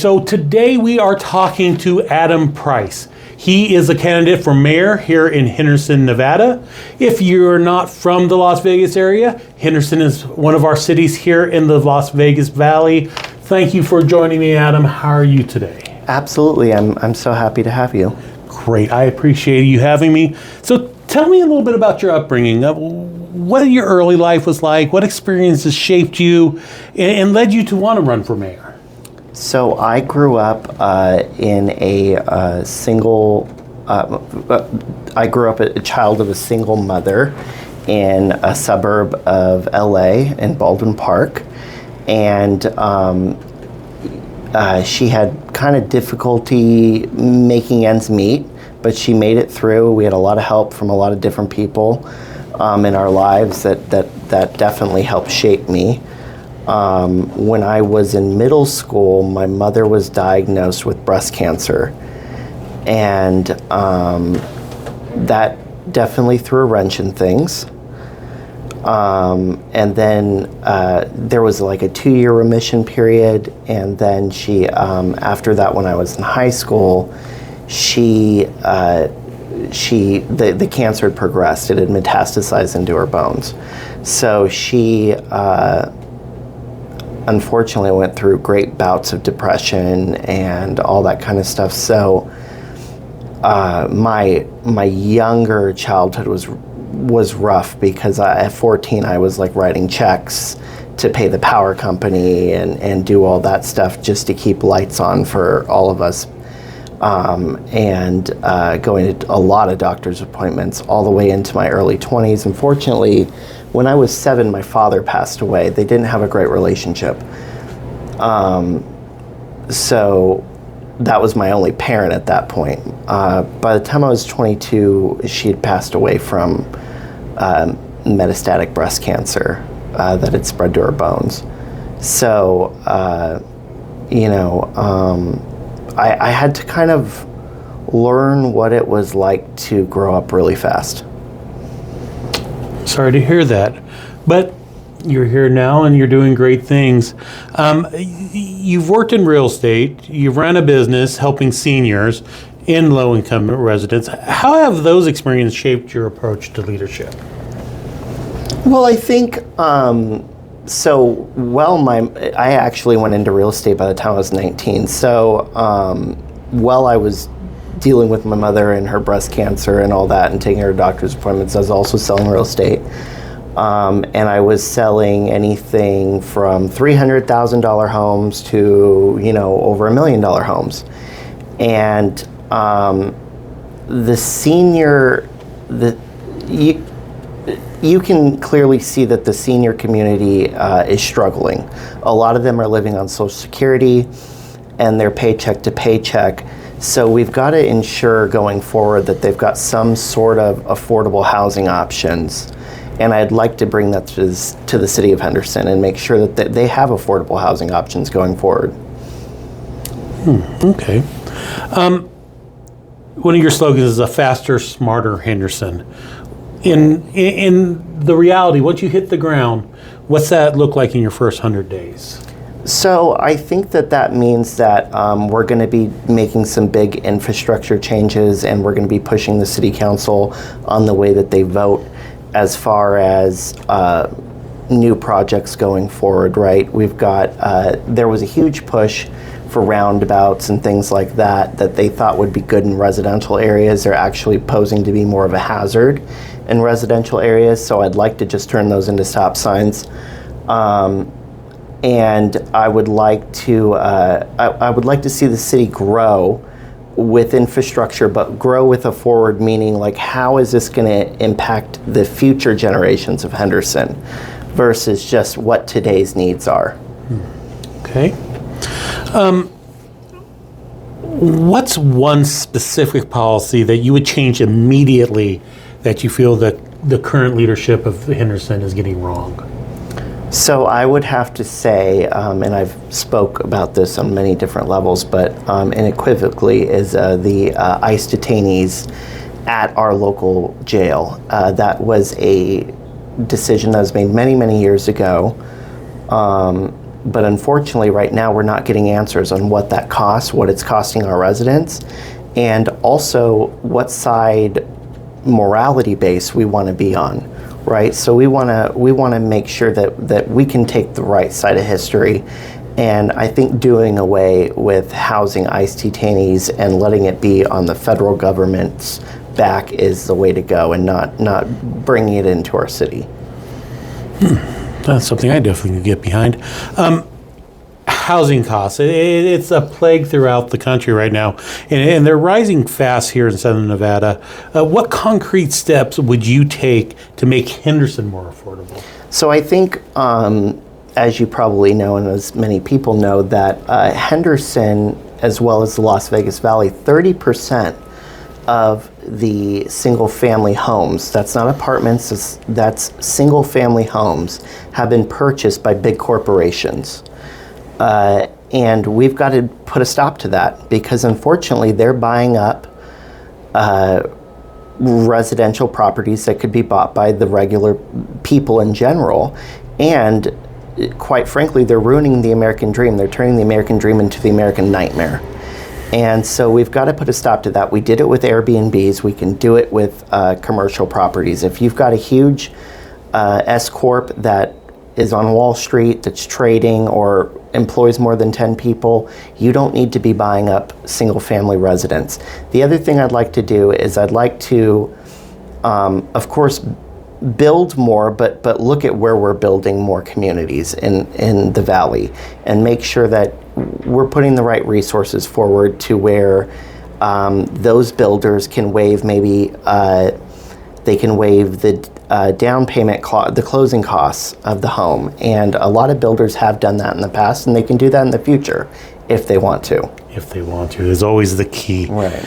So today we are talking to Adam Price. He is a candidate for mayor here in Henderson, Nevada. If you're not from the Las Vegas area, Henderson is one of our cities here in the Las Vegas Valley. Thank you for joining me, Adam. How are you today? Absolutely. I'm so happy to have you. Great. I appreciate you having me. So tell me a little bit about your upbringing. What your early life was like, what experiences shaped you and led you to want to run for mayor? So I grew up in a single, I grew up a child of a single mother in a suburb of LA in Baldwin Park. And she had kind of difficulty making ends meet, but she made it through. We had a lot of help from a lot of different people in our lives that definitely helped shape me. When I was in middle school, my mother was diagnosed with breast cancer, and that definitely threw a wrench in things. And then there was like a 2-year remission period, and then she, after that, when I was in high school, the cancer had progressed. It had metastasized into her bones. So she unfortunately went through great bouts of depression and all that kind of stuff. So my younger childhood was rough because at 14 I was like writing checks to pay the power company and do all that stuff just to keep lights on for all of us. And going to a lot of doctor's appointments all the way into my early 20s. Unfortunately, when I was 7, my father passed away. They didn't have a great relationship. So that was my only parent at that point. By the time I was 22, she had passed away from metastatic breast cancer that had spread to her bones. So, I had to kind of learn what it was like to grow up really fast. Sorry to hear that, but you're here now and you're doing great things. You've worked in real estate, you've ran a business helping seniors in low-income residents. How have those experiences shaped your approach to leadership? Well, I think, I actually went into real estate by the time I was 19. So while I was dealing with my mother and her breast cancer and all that and taking her doctor's appointments, I was also selling real estate. And I was selling anything from $300,000 homes to, over $1 million homes. And you can clearly see that the senior community is struggling. A lot of them are living on Social Security and they're paycheck to paycheck. So we've got to ensure going forward that they've got some sort of affordable housing options. And I'd like to bring that to the city of Henderson and make sure that they have affordable housing options going forward. Okay. One of your slogans is a faster, smarter Henderson. In the reality, once you hit the ground, what's that look like in your first 100 days? So I think that means that we're going to be making some big infrastructure changes, and we're going to be pushing the city council on the way that they vote as far as new projects going forward, right? We've got, there was a huge push for roundabouts and things like that they thought would be good in residential areas. They're actually posing to be more of a hazard in residential areas, so I'd like to just turn those into stop signs. And I would like to see the city grow with infrastructure, but grow with a forward meaning, like how is this going to impact the future generations of Henderson versus just what today's needs are. Okay. What's one specific policy that you would change immediately that you feel that the current leadership of Henderson is getting wrong? So I would have to say, and I've spoke about this on many different levels, but unequivocally is the ICE detainees at our local jail. That was a decision that was made many, many years ago. but unfortunately right now we're not getting answers on what that costs, what it's costing our residents, and also what side morality base we want to be on, right? So we want to make sure that we can take the right side of history. And I think doing away with housing ICE detainees and letting it be on the federal government's back is the way to go, and not bringing it into our city. That's something I definitely could get behind. Housing costs, it's a plague throughout the country right now, and they're rising fast here in Southern Nevada. What concrete steps would you take to make Henderson more affordable? So I think, as you probably know, and as many people know, that Henderson, as well as the Las Vegas Valley, 30% of the single-family homes, that's not apartments, that's single-family homes, have been purchased by big corporations. And we've got to put a stop to that, because unfortunately they're buying up residential properties that could be bought by the regular people in general. And quite frankly, they're ruining the American dream. They're turning the American dream into the American nightmare. And so we've got to put a stop to that. We did it with Airbnbs. We can do it with commercial properties. If you've got a huge S-Corp that is on Wall Street, that's trading or employs more than 10 people, you don't need to be buying up single-family residents. The other thing I'd like to do is I'd like to, of course, build more, but look at where we're building more communities in the valley, and make sure that we're putting the right resources forward to where those builders can waive they can waive the down payment, the closing costs of the home. And a lot of builders have done that in the past, and they can do that in the future if they want to. If they want to, is always the key. Right.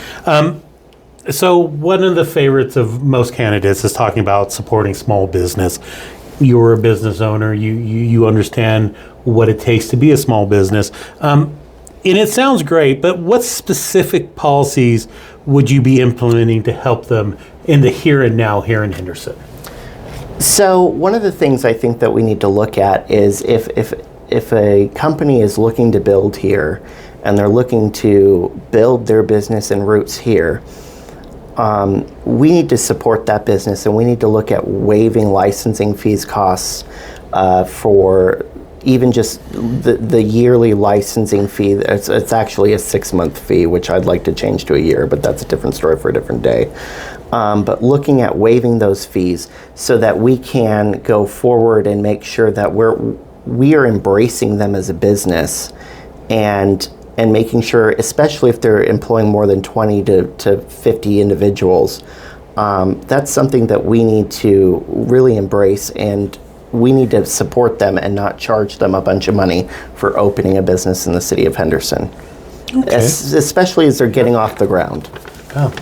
So one of the favorites of most candidates is talking about supporting small business. You're a business owner. You understand what it takes to be a small business. And it sounds great, but what specific policies would you be implementing to help them in the here and now here in Henderson? So one of the things I think that we need to look at is if a company is looking to build here and they're looking to build their business and roots here, we need to support that business, and we need to look at waiving licensing fees costs for even just the yearly licensing fee. It's actually a 6-month fee, which I'd like to change to a year, but that's a different story for a different day. But looking at waiving those fees so that we can go forward and make sure that we are embracing them as a business, and making sure, especially if they're employing more than 20 to 50 individuals, that's something that we need to really embrace, and we need to support them and not charge them a bunch of money for opening a business in the city of Henderson, especially as they're getting off the ground. Oh.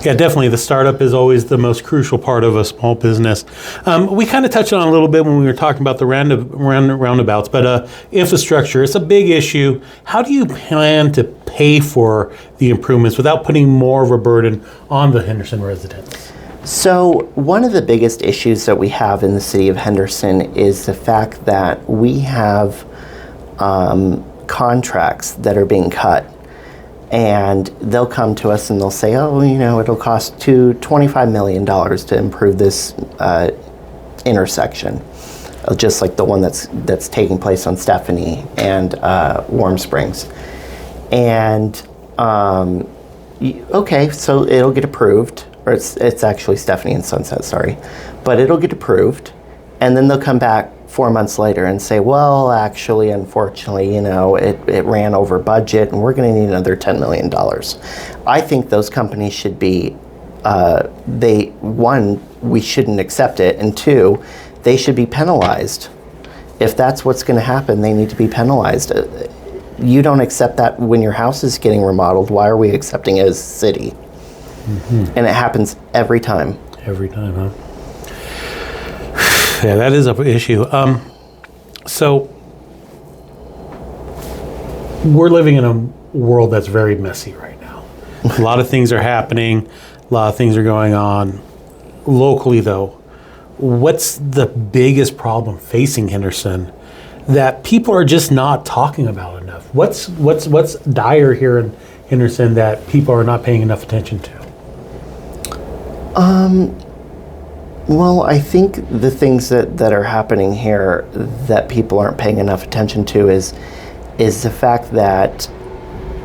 Yeah, definitely. The startup is always the most crucial part of a small business. We kind of touched on it a little bit when we were talking about the roundabouts, but infrastructure, it's a big issue. How do you plan to pay for the improvements without putting more of a burden on the Henderson residents? So one of the biggest issues that we have in the city of Henderson is the fact that we have contracts that are being cut. And they'll come to us and they'll say, oh, it'll cost $25 million to improve this intersection, just like the one that's taking place on Stephanie and Warm Springs. And okay, so it'll get approved, or it's actually Stephanie and Sunset, sorry, but it'll get approved, and then they'll come back 4 months later and say, well, actually, unfortunately, it ran over budget and we're going to need another $10 million. I think those companies should be, one, we shouldn't accept it, and two, they should be penalized. If that's what's going to happen, they need to be penalized. You don't accept that when your house is getting remodeled. Why are we accepting it as a city? Mm-hmm. And it happens every time. Every time, huh? Yeah, that is an issue. So we're living in a world that's very messy right now. A lot of things are happening. A lot of things are going on. Locally, though, what's the biggest problem facing Henderson that people are just not talking about enough? What's dire here in Henderson that people are not paying enough attention to? Well, I think the things that are happening here that people aren't paying enough attention to is the fact that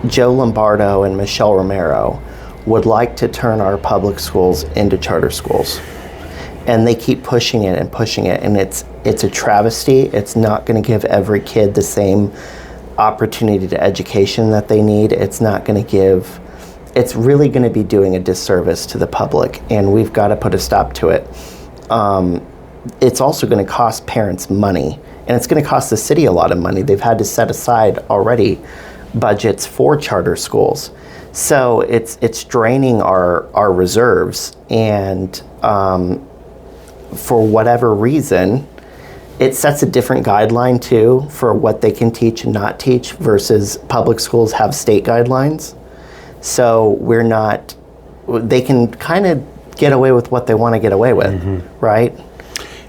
Joe Lombardo and Michelle Romero would like to turn our public schools into charter schools. And they keep pushing it, and it's a travesty. It's not going to give every kid the same opportunity to education that they need. It's really going to be doing a disservice to the public, and we've got to put a stop to it. It's also going to cost parents money, and it's going to cost the city a lot of money. They've had to set aside already budgets for charter schools. So it's draining our reserves, and for whatever reason, it sets a different guideline too for what they can teach and not teach versus public schools have state guidelines. So they can kind of get away with what they want to get away with, right?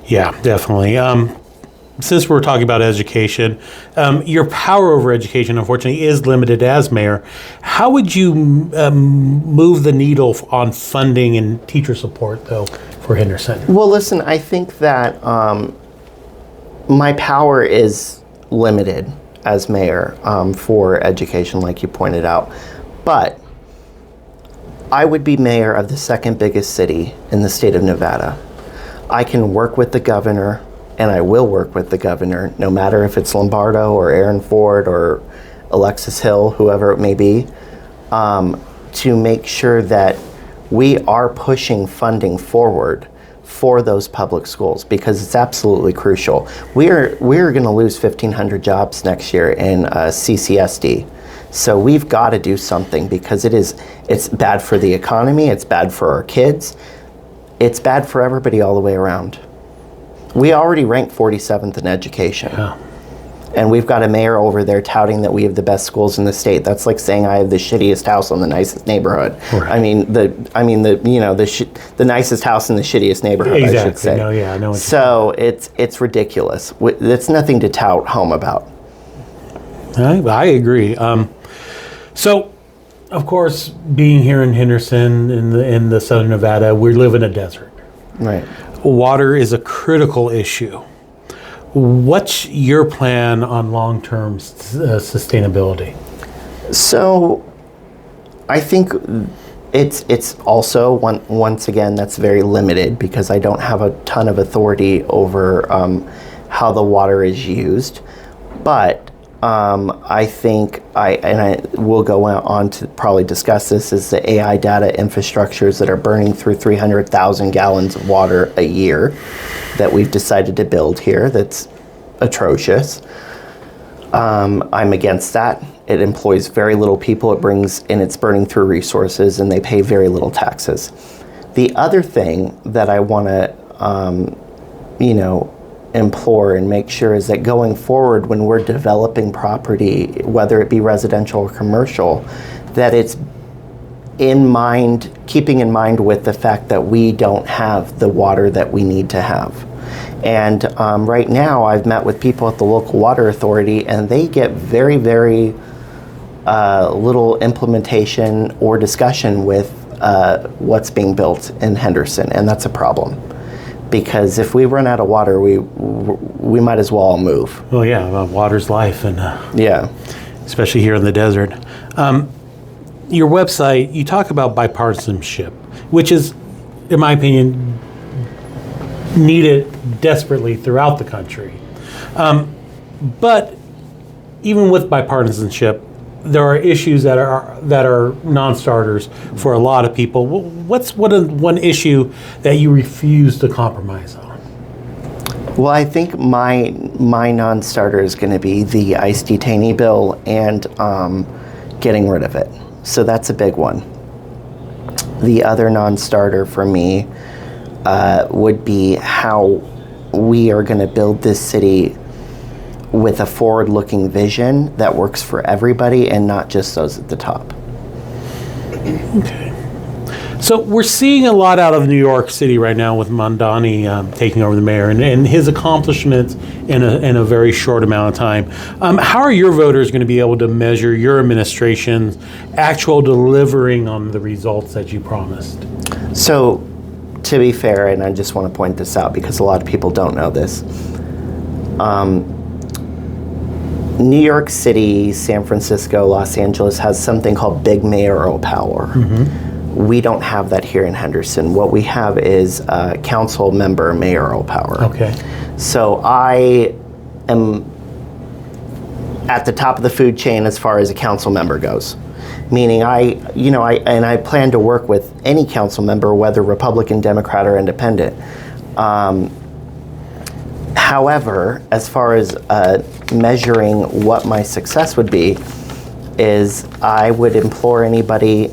Yeah, definitely. Since we're talking about education, your power over education, unfortunately, is limited as mayor. How would you move the needle on funding and teacher support, though, for Henderson? Well, listen, I think that my power is limited as mayor for education, like you pointed out. But I would be mayor of the second biggest city in the state of Nevada. I can work with the governor, and I will work with the governor, no matter if it's Lombardo or Aaron Ford or Alexis Hill, whoever it may be, to make sure that we are pushing funding forward for those public schools, because it's absolutely crucial. We are going to lose 1,500 jobs next year in CCSD. So we've got to do something, because it's bad for the economy, it's bad for our kids, it's bad for everybody all the way around. We already rank 47th in education. Yeah. And we've got a mayor over there touting that we have the best schools in the state. That's like saying I have the shittiest house on the nicest neighborhood. Right. the nicest house in the shittiest neighborhood, exactly. I should say. No, yeah, I know. So it's ridiculous. It's nothing to tout home about. I agree. So, of course, being here in Henderson, in the southern Nevada, we live in a desert. Right. Water is a critical issue. What's your plan on long-term sustainability? So, I think it's also once again that's very limited, because I don't have a ton of authority over how the water is used, but. I think I will go on to probably discuss this, is the AI data infrastructures that are burning through 300,000 gallons of water a year that we've decided to build here. That's atrocious. I'm against that. It employs very little people. It's burning through resources, and they pay very little taxes. The other thing that I want to, implore and make sure is that going forward, when we're developing property, whether it be residential or commercial, that it's keeping in mind with the fact that we don't have the water that we need to have. And right now, I've met with people at the local water authority, and they get very, very little implementation or discussion with what's being built in Henderson, and that's a problem. Because if we run out of water, we might as well move. Well, yeah, water's life, and yeah, especially here in the desert. Your website, you talk about bipartisanship, which is, in my opinion, needed desperately throughout the country. But even with bipartisanship, there are issues that are non-starters for a lot of people. What's one issue that you refuse to compromise on? Well, I think my non-starter is going to be the ICE detainee bill and getting rid of it. So that's a big one. The other non-starter for me would be how we are going to build this city with a forward-looking vision that works for everybody and not just those at the top. Okay. So we're seeing a lot out of New York City right now with Mondani taking over the mayor and his accomplishments in a very short amount of time. How are your voters going to be able to measure your administration's actual delivering on the results that you promised? So, to be fair, and I just want to point this out because a lot of people don't know this, New York City, San Francisco, Los Angeles has something called big mayoral power. We don't have that here in Henderson. What we have is council member mayoral power. Okay. So I am at the top of the food chain as far as a council member goes. Meaning I plan to work with any council member, whether Republican, Democrat, or Independent. However, as far as measuring what my success would be, is I would implore anybody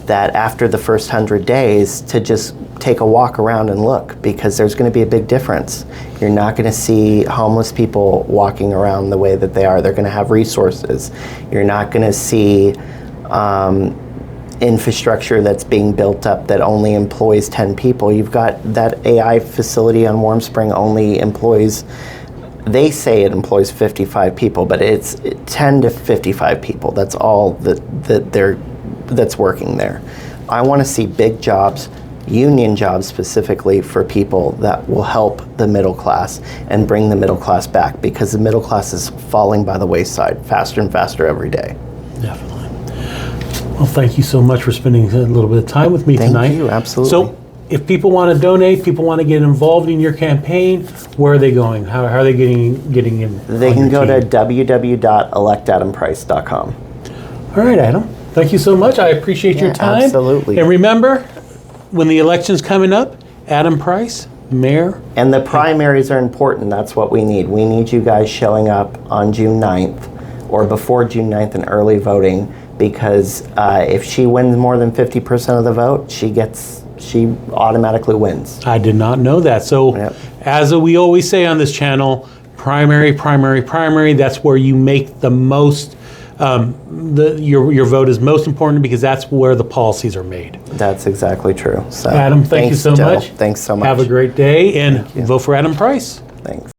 that after the first 100 days to just take a walk around and look, because there's going to be a big difference. You're not going to see homeless people walking around the way that they are. They're going to have resources. You're not going to see infrastructure that's being built up that only employs 10 people. You've got that AI facility on Warm Spring only employs, they say it employs 55 people, but it's 10 to 55 people. That's all that's working there. I want to see big jobs, union jobs specifically for people that will help the middle class and bring the middle class back, because the middle class is falling by the wayside faster and faster every day. Definitely. Well, thank you so much for spending a little bit of time with me tonight. Thank you, absolutely. So, if people want to donate, people want to get involved in your campaign, where are they going? How are they getting in? They can go to www.electadamprice.com. All right, Adam. Thank you so much. I appreciate your time. Absolutely. And remember, when the election's coming up, Adam Price, mayor. And the primaries are important. That's what we need. We need you guys showing up on June 9th or before June 9th and early voting, because if she wins more than 50% of the vote, she automatically wins. I did not know that. So, as we always say on this channel, primary, that's where you make the most, your vote is most important, because that's where the policies are made. That's exactly true. So, Adam, thank you so much. Thanks so much. Have a great day, and vote for Adam Price. Thanks.